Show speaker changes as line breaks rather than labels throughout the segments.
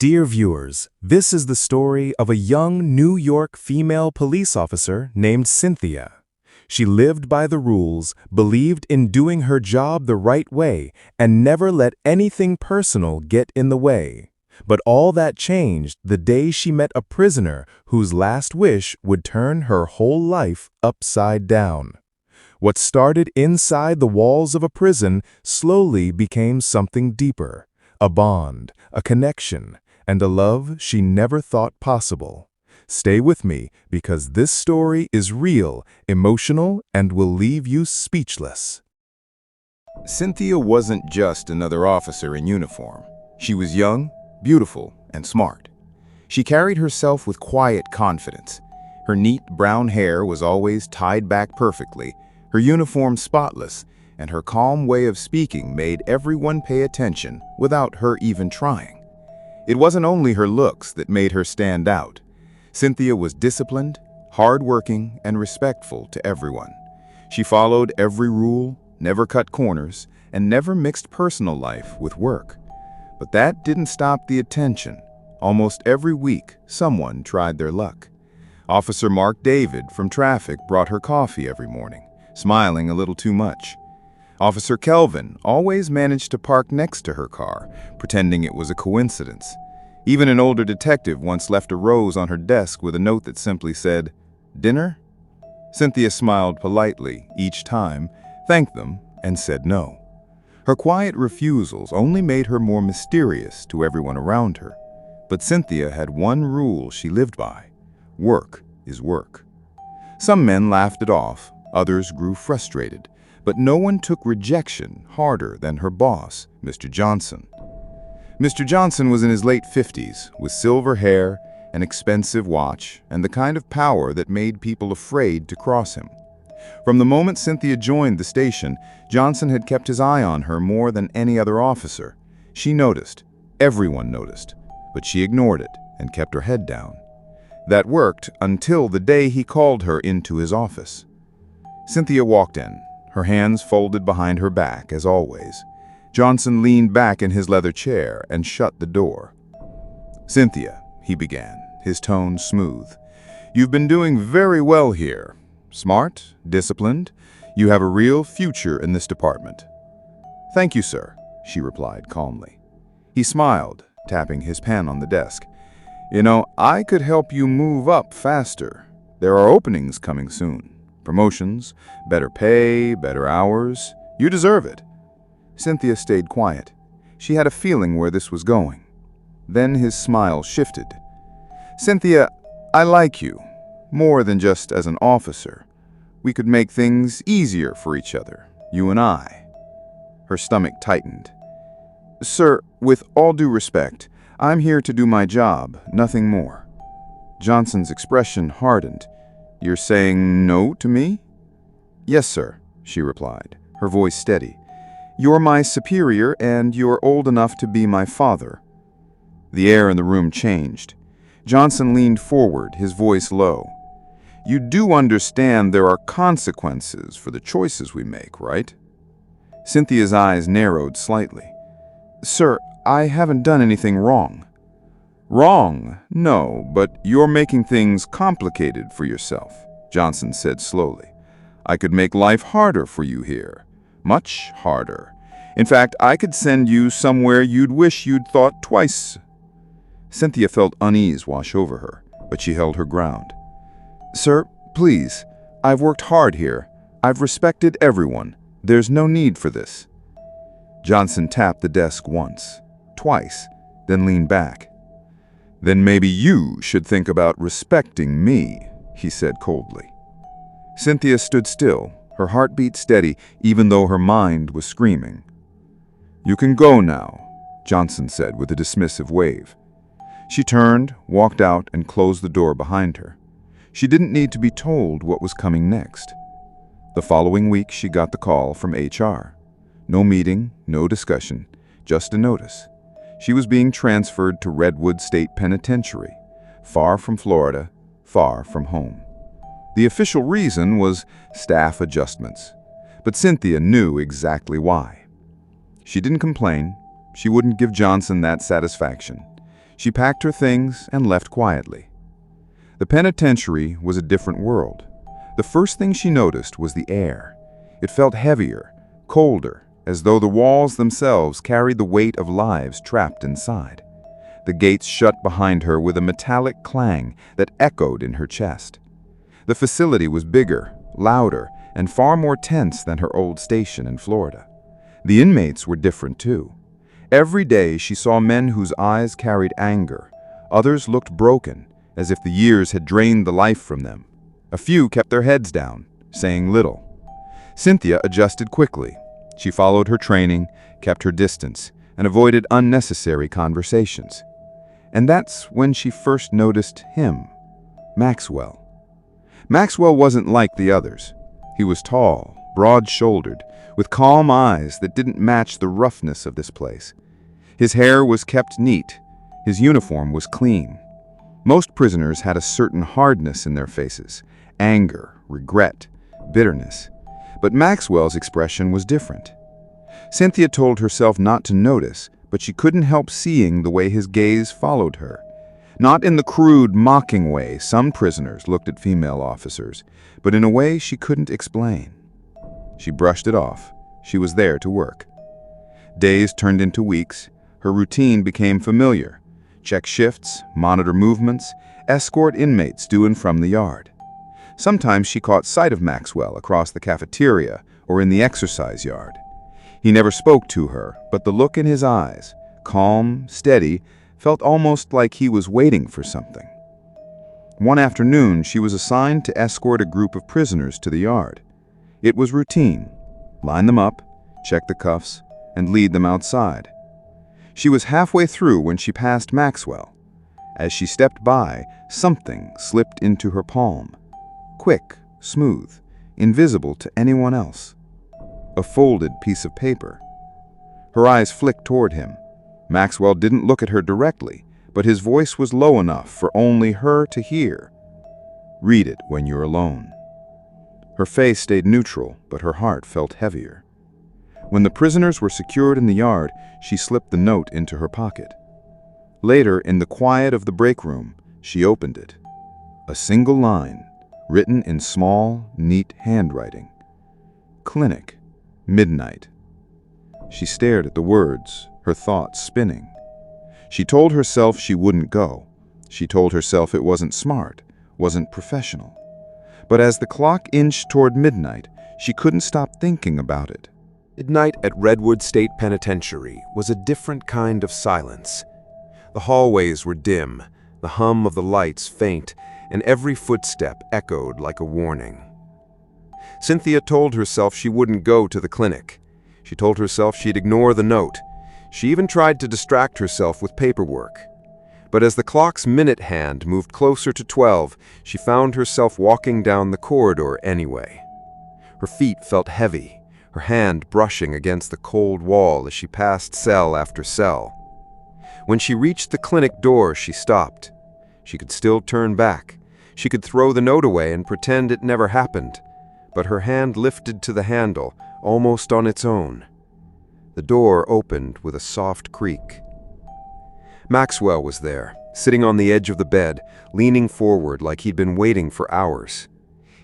Dear viewers, this is the story of a young New York female police officer named Cynthia. She lived by the rules, believed in doing her job the right way, and never let anything personal get in the way. But all that changed the day she met a prisoner whose last wish would turn her whole life upside down. What started inside the walls of a prison slowly became something deeper, a bond, a connection, and a love she never thought possible. Stay with me because this story is real, emotional, and will leave you speechless.
Cynthia wasn't just another officer in uniform. She was young, beautiful, and smart. She carried herself with quiet confidence. Her neat brown hair was always tied back perfectly, her uniform spotless, and her calm way of speaking made everyone pay attention without her even trying. It wasn't only her looks that made her stand out. Cynthia was disciplined, hardworking, and respectful to everyone. She followed every rule, never cut corners, and never mixed personal life with work. But that didn't stop the attention. Almost every week, someone tried their luck. Officer Mark David from traffic brought her coffee every morning, smiling a little too much. Officer Kelvin always managed to park next to her car, pretending it was a coincidence. Even an older detective once left a rose on her desk with a note that simply said, "Dinner?" Cynthia smiled politely each time, thanked them, and said no. Her quiet refusals only made her more mysterious to everyone around her. But Cynthia had one rule she lived by: work is work. Some men laughed it off, others grew frustrated, but no one took rejection harder than her boss, Mr. Johnson. Mr. Johnson was in his late 50s, with silver hair, an expensive watch, and the kind of power that made people afraid to cross him. From the moment Cynthia joined the station, Johnson had kept his eye on her more than any other officer. She noticed, everyone noticed, but she ignored it and kept her head down. That worked until the day he called her into his office. Cynthia walked in, her hands folded behind her back, as always. Johnson leaned back in his leather chair and shut the door. "Cynthia," he began, his tone smooth, "you've been doing very well here. Smart, disciplined. You have a real future in this department." "Thank you, sir," she replied calmly. He smiled, tapping his pen on the desk. "You know, I could help you move up faster. There are openings coming soon. Promotions, better pay, better hours. You deserve it." Cynthia stayed quiet. She had a feeling where this was going. Then his smile shifted. "Cynthia, I like you, more than just as an officer. We could make things easier for each other, you and I." Her stomach tightened. "Sir, with all due respect, I'm here to do my job, nothing more." Johnson's expression hardened. "You're saying no to me?" "Yes, sir," she replied, her voice steady. "You're my superior, and you're old enough to be my father." The air in the room changed. Johnson leaned forward, his voice low. "You do understand there are consequences for the choices we make, right?" Cynthia's eyes narrowed slightly. "Sir, I haven't done anything wrong." "Wrong? No, but you're making things complicated for yourself," Johnson said slowly. "I could make life harder for you here. Much harder. In fact, I could send you somewhere you'd wish you'd thought twice." Cynthia felt unease wash over her, but she held her ground. "Sir, please. I've worked hard here. I've respected everyone. There's no need for this." Johnson tapped the desk once, twice, then leaned back. "Then maybe you should think about respecting me," he said coldly. Cynthia stood still, her heartbeat steady, even though her mind was screaming. "You can go now," Johnson said with a dismissive wave. She turned, walked out, and closed the door behind her. She didn't need to be told what was coming next. The following week, she got the call from HR. No meeting, no discussion, just a notice. She was being transferred to Redwood State Penitentiary, far from Florida, far from home. The official reason was staff adjustments, but Cynthia knew exactly why. She didn't complain. She wouldn't give Johnson that satisfaction. She packed her things and left quietly. The penitentiary was a different world. The first thing she noticed was the air. It felt heavier, colder, as though the walls themselves carried the weight of lives trapped inside. The gates shut behind her with a metallic clang that echoed in her chest. The facility was bigger, louder, and far more tense than her old station in Florida. The inmates were different too. Every day she saw men whose eyes carried anger. Others looked broken, as if the years had drained the life from them. A few kept their heads down, saying little. Cynthia adjusted quickly. She followed her training, kept her distance, and avoided unnecessary conversations. And that's when she first noticed him, Maxwell. Maxwell wasn't like the others. He was tall, broad-shouldered, with calm eyes that didn't match the roughness of this place. His hair was kept neat. His uniform was clean. Most prisoners had a certain hardness in their faces, anger, regret, bitterness. But Maxwell's expression was different. Cynthia told herself not to notice, but she couldn't help seeing the way his gaze followed her. Not in the crude, mocking way some prisoners looked at female officers, but in a way she couldn't explain. She brushed it off. She was there to work. Days turned into weeks. Her routine became familiar. Check shifts, monitor movements, escort inmates to and from the yard. Sometimes she caught sight of Maxwell across the cafeteria or in the exercise yard. He never spoke to her, but the look in his eyes, calm, steady, felt almost like he was waiting for something. One afternoon, she was assigned to escort a group of prisoners to the yard. It was routine. Line them up, check the cuffs, and lead them outside. She was halfway through when she passed Maxwell. As she stepped by, something slipped into her palm. Quick, smooth, invisible to anyone else. A folded piece of paper. Her eyes flicked toward him. Maxwell didn't look at her directly, but his voice was low enough for only her to hear. Read it when you're alone. Her face stayed neutral, but her heart felt heavier. When the prisoners were secured in the yard, she slipped the note into her pocket. Later, in the quiet of the break room, she opened it. A single line, written in small, neat handwriting. Clinic, midnight. She stared at the words, her thoughts spinning. She told herself she wouldn't go. She told herself it wasn't smart, wasn't professional. But as the clock inched toward midnight, she couldn't stop thinking about it.
Midnight at Redwood State Penitentiary was a different kind of silence. The hallways were dim, the hum of the lights faint, and every footstep echoed like a warning. Cynthia told herself she wouldn't go to the clinic. She told herself she'd ignore the note. She even tried to distract herself with paperwork. But as the clock's minute hand moved closer to 12, she found herself walking down the corridor anyway. Her feet felt heavy, her hand brushing against the cold wall as she passed cell after cell. When she reached the clinic door, she stopped. She could still turn back. She could throw the note away and pretend it never happened. But her hand lifted to the handle, almost on its own. The door opened with a soft creak. Maxwell was there, sitting on the edge of the bed, leaning forward like he'd been waiting for hours.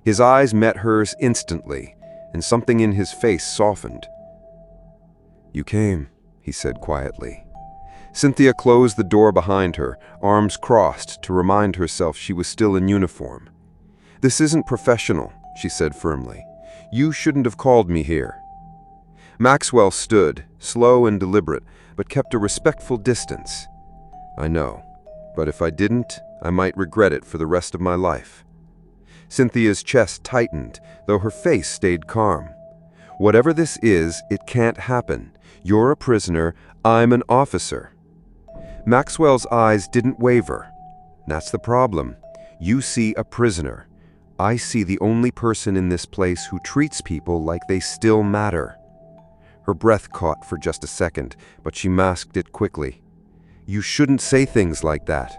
His eyes met hers instantly, and something in his face softened. "You came," he said quietly. Cynthia closed the door behind her, arms crossed to remind herself she was still in uniform. "This isn't professional," she said firmly. "You shouldn't have called me here." Maxwell stood, slow and deliberate, but kept a respectful distance. "I know, but if I didn't, I might regret it for the rest of my life." Cynthia's chest tightened, though her face stayed calm. "Whatever this is, it can't happen. You're a prisoner, I'm an officer." Maxwell's eyes didn't waver. "That's the problem. You see a prisoner. I see the only person in this place who treats people like they still matter." Her breath caught for just a second, but she masked it quickly. "You shouldn't say things like that."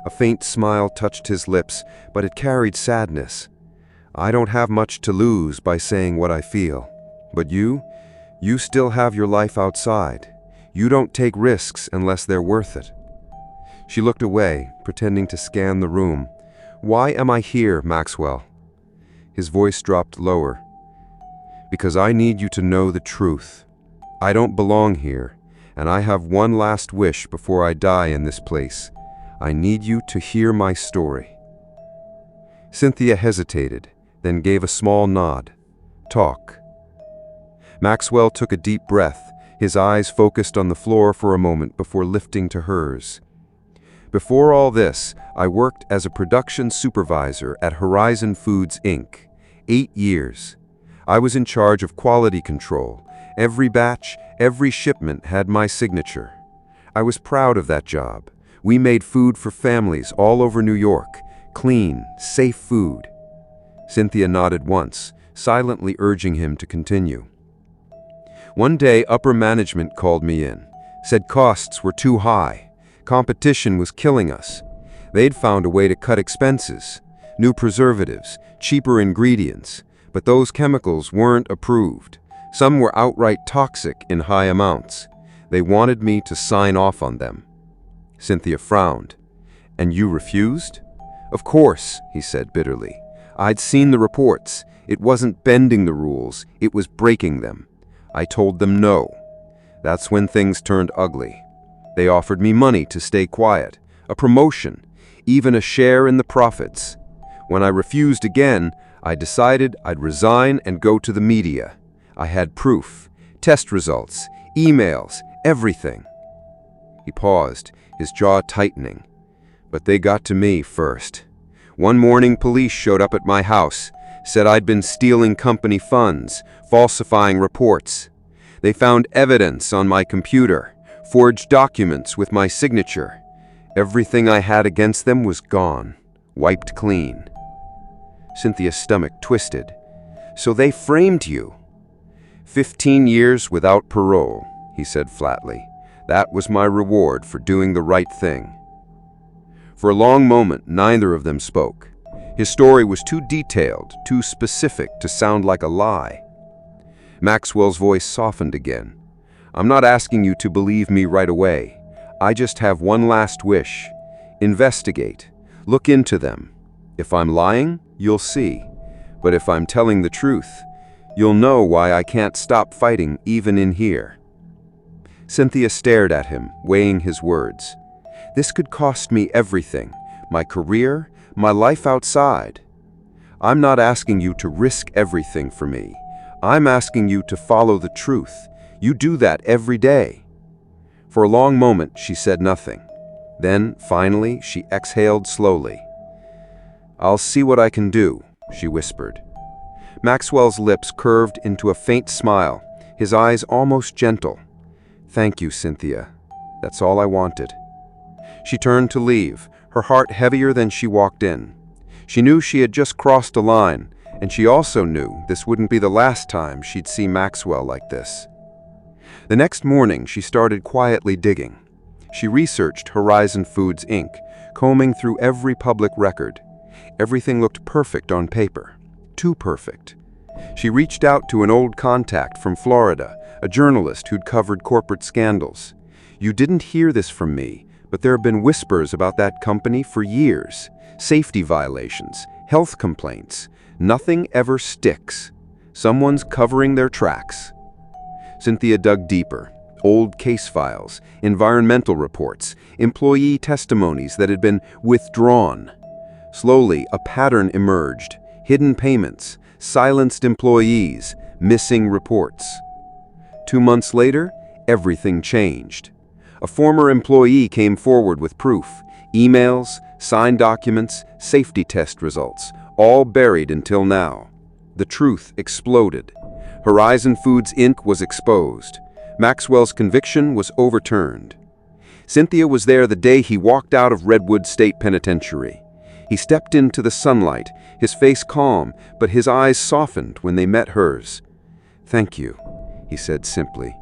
A faint smile touched his lips, but it carried sadness. "I don't have much to lose by saying what I feel. But you still have your life outside. You don't take risks unless they're worth it."
She looked away, pretending to scan the room. "Why am I here, Maxwell?" His voice dropped lower. "Because I need you to know the truth. I don't belong here, and I have one last wish before I die in this place. I need you to hear my story." Cynthia hesitated, then gave a small nod. "Talk." Maxwell took a deep breath, his eyes focused on the floor for a moment before lifting to hers. "Before all this, I worked as a production supervisor at Horizon Foods, Inc. 8 years. I was in charge of quality control. Every batch, every shipment had my signature. I was proud of that job. We made food for families all over New York. Clean, safe food." Cynthia nodded once, silently urging him to continue. "One day, upper management called me in, said costs were too high. Competition was killing us. They'd found a way to cut expenses, new preservatives, cheaper ingredients, but those chemicals weren't approved. Some were outright toxic in high amounts. They wanted me to sign off on them." Cynthia frowned. "And you refused?" "Of course," he said bitterly. "I'd seen the reports. It wasn't bending the rules, it was breaking them. I told them no. That's when things turned ugly. They offered me money to stay quiet, a promotion, even a share in the profits. When I refused again, I decided I'd resign and go to the media. I had proof, test results, emails, everything." He paused, his jaw tightening. "But they got to me first. One morning, police showed up at my house, said I'd been stealing company funds, falsifying reports. They found evidence on my computer, forged documents with my signature. Everything I had against them was gone, wiped clean." Cynthia's stomach twisted. "So they framed you?" 15 years without parole," he said flatly. "That was my reward for doing the right thing." For a long moment, neither of them spoke. His story was too detailed, too specific to sound like a lie. Maxwell's voice softened again. "I'm not asking you to believe me right away. I just have one last wish. Investigate. Look into them. If I'm lying, you'll see. But if I'm telling the truth, you'll know why I can't stop fighting even in here." Cynthia stared at him, weighing his words. "This could cost me everything, my career, my life outside. I'm not asking you to risk everything for me. I'm asking you to follow the truth. You do that every day." For a long moment, she said nothing. Then, finally, she exhaled slowly. "I'll see what I can do," she whispered. Maxwell's lips curved into a faint smile, his eyes almost gentle. "Thank you, Cynthia. That's all I wanted." She turned to leave, her heart heavier than she walked in. She knew she had just crossed a line, and she also knew this wouldn't be the last time she'd see Maxwell like this. The next morning, she started quietly digging. She researched Horizon Foods, Inc., combing through every public record. Everything looked perfect on paper. Too perfect. She reached out to an old contact from Florida, a journalist who'd covered corporate scandals. "You didn't hear this from me, but there have been whispers about that company for years. Safety violations, health complaints. Nothing ever sticks. Someone's covering their tracks." Cynthia dug deeper. Old case files, environmental reports, employee testimonies that had been withdrawn. Slowly, a pattern emerged. Hidden payments, silenced employees, missing reports. 2 months later, everything changed. A former employee came forward with proof. Emails, signed documents, safety test results, all buried until now. The truth exploded. Horizon Foods, Inc. was exposed. Maxwell's conviction was overturned. Cynthia was there the day he walked out of Redwood State Penitentiary. He stepped into the sunlight, his face calm, but his eyes softened when they met hers. "Thank you," he said simply.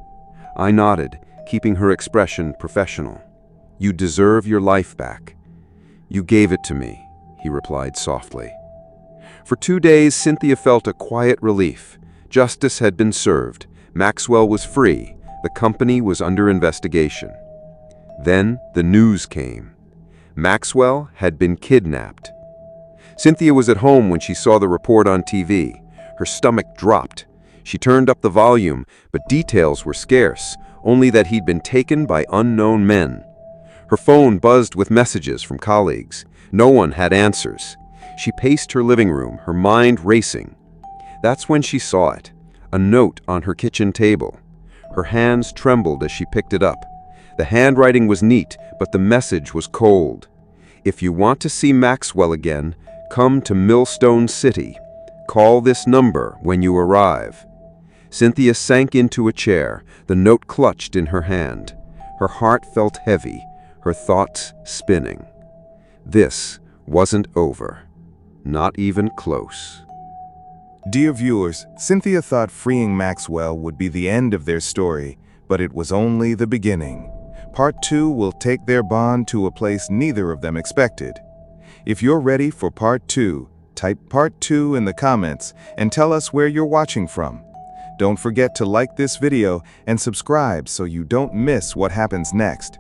I nodded, keeping her expression professional. "You deserve your life back." "You gave it to me," he replied softly. For 2 days, Cynthia felt a quiet relief. Justice had been served. Maxwell was free. The company was under investigation. Then the news came. Maxwell had been kidnapped. Cynthia was at home when she saw the report on TV. Her stomach dropped. She turned up the volume, but details were scarce, only that he'd been taken by unknown men. Her phone buzzed with messages from colleagues. No one had answers. She paced her living room, her mind racing. That's when she saw it, a note on her kitchen table. Her hands trembled as she picked it up. The handwriting was neat, but the message was cold. If you want to see Maxwell again, come to Millstone City. Call this number when you arrive. Cynthia sank into a chair, the note clutched in her hand. Her heart felt heavy, her thoughts spinning. This wasn't over. Not even close.
Dear viewers, Cynthia thought freeing Maxwell would be the end of their story, but it was only the beginning. Part 2 will take their bond to a place neither of them expected. If you're ready for Part 2, type Part 2 in the comments and tell us where you're watching from. Don't forget to like this video and subscribe so you don't miss what happens next.